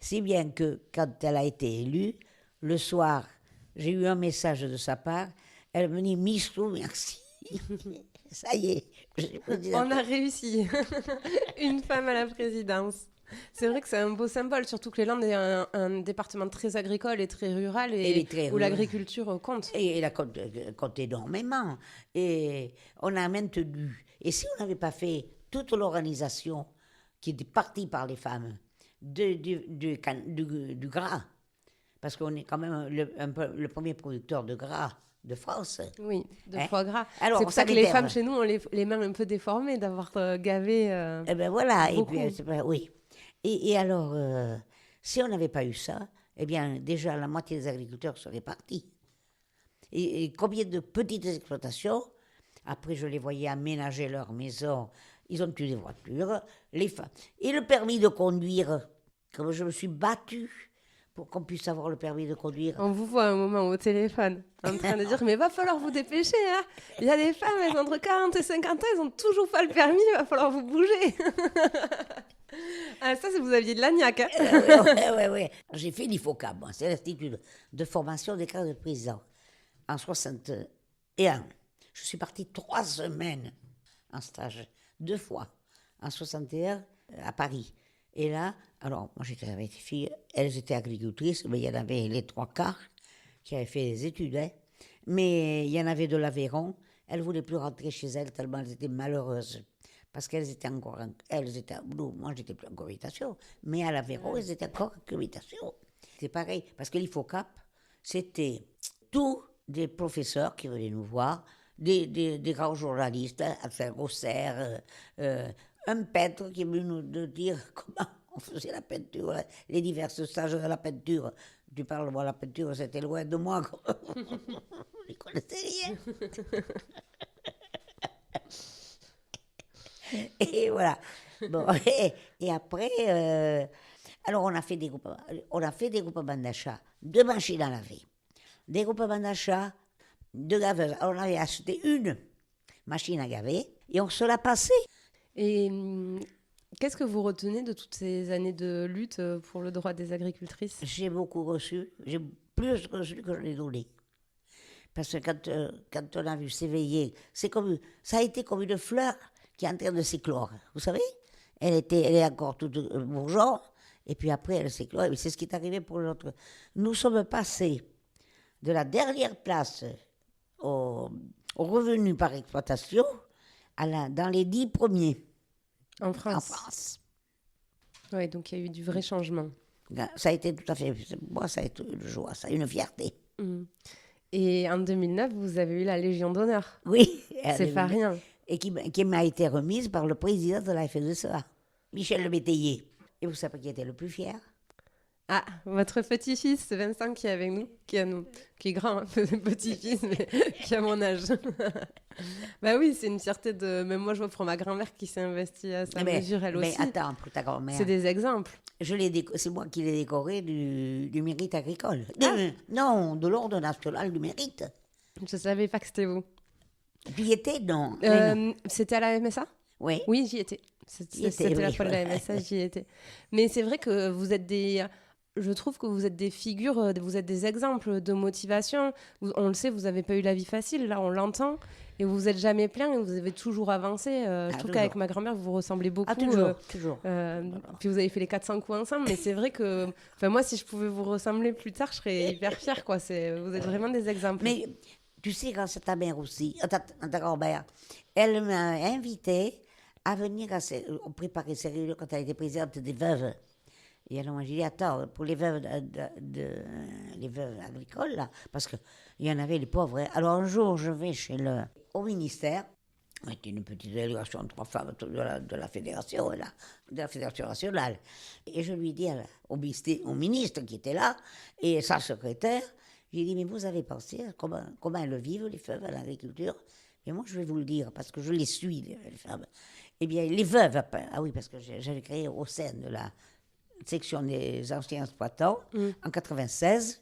Si bien que, quand elle a été élue, le soir, j'ai eu un message de sa part, elle me dit « Michou, merci ». Ça y est. On a réussi. Une femme à la présidence. C'est vrai que c'est un beau symbole, surtout que les Landes est un département très agricole et très rural où l'agriculture compte. Et elle compte énormément. Et on a maintenu. Et si on n'avait pas fait toute l'organisation qui était partie par les femmes du gras, parce qu'on est quand même le premier producteur de gras de France. Oui, de foie gras. Alors, c'est pour ça que les femmes chez nous ont les mains un peu déformées d'avoir gavé. Eh ben voilà, beaucoup. Et puis oui. Et alors, si on n'avait pas eu ça, eh bien, déjà, la moitié des agriculteurs seraient partis. Et combien de petites exploitations, après, je les voyais aménager leur maison, ils ont eu des voitures, les femmes. Et le permis de conduire, comme je me suis battue pour qu'on puisse avoir le permis de conduire. On vous voit un moment au téléphone, en train de dire, mais va falloir vous dépêcher, hein. Il y a des femmes, elles ont entre 40 et 50 ans, elles n'ont toujours pas le permis, il va falloir vous bouger. Ah, ça, c'est vous aviez de l'agnac. Hein. Oui. J'ai fait l'IFOCAM, moi, c'est l'Institut de formation des cadres de président, en 61. Je suis partie 3 semaines en stage, 2 fois, en 61 à Paris. Et là, alors, moi j'étais avec les filles, elles étaient agricultrices, mais il y en avait les 3/4 qui avaient fait des études, hein. Mais il y en avait de l'Aveyron, elles ne voulaient plus rentrer chez elles tellement elles étaient malheureuses. Parce qu'elles étaient encore, moi j'étais plus en cohabitation, mais à l'Aveyron, elles étaient encore en cohabitation. C'est pareil, parce que l'IFOCAP, c'était tous des professeurs qui venaient nous voir, des grands journalistes, enfin Rosser, un peintre qui est venu nous dire comment on faisait la peinture, les diverses stages de la peinture. Tu parles, moi, la peinture, c'était loin de moi. Je ne connaissais rien. Et voilà. Bon, et après, alors on a fait des groupements d'achat de machines à laver, des groupements d'achat de laveuses. Alors on avait acheté une machine à laver et on se l'a passée. Et qu'est-ce que vous retenez de toutes ces années de lutte pour le droit des agricultrices? J'ai beaucoup reçu, j'ai plus reçu que je l'ai donné. Parce que quand on a vu s'éveiller, ça a été comme une fleur qui est en train de s'éclore. Vous savez, elle est encore toute bourgeon, et puis après elle s'éclore. Et c'est ce qui est arrivé pour l'autre. Nous sommes passés de la dernière place au revenu par exploitation dans les 10 premiers. En France. Oui, donc il y a eu du vrai changement. Ça a été tout à fait... Moi, ça a été une joie, ça, une fierté. Mmh. Et en 2009, vous avez eu la Légion d'honneur. Oui. C'est pas rien. Et qui m'a été remise par le président de la FNSEA, Michel Le Métayer. Et vous savez qui était le plus fier? Ah, votre petit-fils, c'est Vincent qui est avec nous, qui est grand, hein, petit-fils, mais qui a mon âge. Bah oui, c'est une fierté de... Même moi, je vois pour ma grand-mère qui s'est investie à sa mesure, elle aussi. Mais attends, pour ta grand-mère. C'est des exemples. C'est moi qui l'ai décoré du mérite agricole. Ah. Non, de l'ordre national du mérite. Je savais pas que c'était vous. Tu y étais, non? Non. C'était à la MSA? Oui. Oui, j'y étais. C'était la fois de la MSA, j'y étais. Mais c'est vrai que vous êtes des... Je trouve que vous êtes des figures, vous êtes des exemples de motivation. On le sait, vous n'avez pas eu la vie facile, là, on l'entend. Et vous vous êtes jamais plaint et vous avez toujours avancé. Je trouve qu'avec ma grand-mère, vous vous ressemblez beaucoup. Toujours. Puis vous avez fait les 400 coups ensemble. Mais c'est vrai que moi, si je pouvais vous ressembler plus tard, je serais hyper fière. Quoi. Vous êtes vraiment des exemples. Mais tu sais, quand c'est ta mère aussi, ta grand-mère, elle m'a invitée à venir préparer ses réunions quand elle était présidente des veuves. Et alors, moi, j'ai dit, attends, pour les veuves, les veuves agricoles, là, parce qu'il y en avait les pauvres. Hein. Alors, un jour, je vais au ministère. C'était une petite délégation de 3 femmes de la fédération, là, de la fédération nationale. Et je lui dis au ministre qui était là, et sa secrétaire, j'ai dit, mais vous avez pensé à comment elles vivent, les veuves, à l'agriculture? Et moi, je vais vous le dire, parce que je les suis, les femmes. Eh bien, les veuves, ah oui, parce que j'avais créé au sein de la section des anciens exploitants, en 96,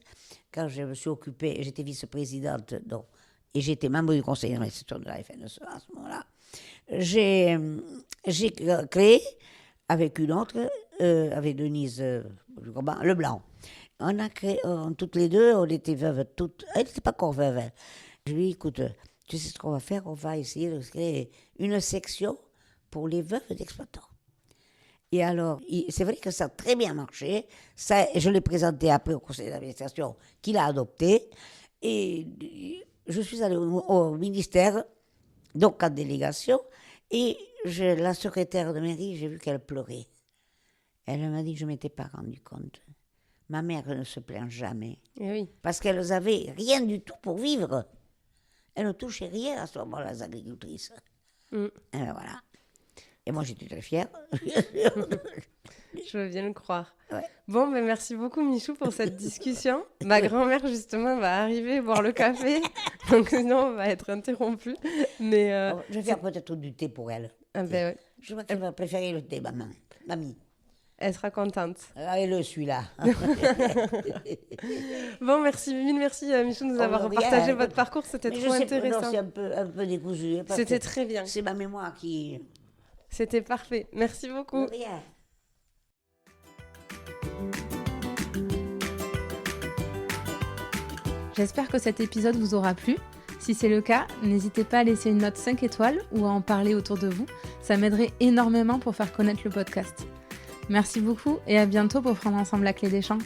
quand je me suis occupée, j'étais vice-présidente, et j'étais membre du conseil d'administration de la FNSE à ce moment-là, j'ai créé, avec une autre, avec Denise Leblanc, on a créé, toutes les deux, on était veuves, elle n'était pas encore veuve. Je lui ai dit, écoute, tu sais ce qu'on va faire? On va essayer de créer une section pour les veuves d'exploitants. Et alors, c'est vrai que ça a très bien marché. Ça, je l'ai présenté après au conseil d'administration qui l'a adopté. Et je suis allée au ministère, donc en délégation, et la secrétaire de mairie, j'ai vu qu'elle pleurait. Elle m'a dit que je ne m'étais pas rendu compte. Ma mère ne se plaint jamais. Et oui. Parce qu'elles n'avaient rien du tout pour vivre. Elles ne touchaient rien à ce moment-là, les agricultrices. Et voilà. Et moi, j'étais très fière. Je veux bien le croire. Ouais. Bon, ben merci beaucoup, Michou, pour cette discussion. Ma grand-mère, justement, va arriver boire le café. Donc, sinon, on va être interrompu. Mais, je vais faire peut-être du thé pour elle. Ah ben, ouais. Je crois qu'elle va préférer le thé, mamie. Elle sera contente. Ah, et celui-là. Bon, merci, Michou, de nous avoir partagé votre parcours. C'était trop intéressant. Non, c'est un peu décousu. C'était très bien. C'est ma mémoire qui... C'était parfait. Merci beaucoup. Rien. J'espère que cet épisode vous aura plu. Si c'est le cas, n'hésitez pas à laisser une note 5 étoiles ou à en parler autour de vous. Ça m'aiderait énormément pour faire connaître le podcast. Merci beaucoup et à bientôt pour prendre ensemble la clé des champs.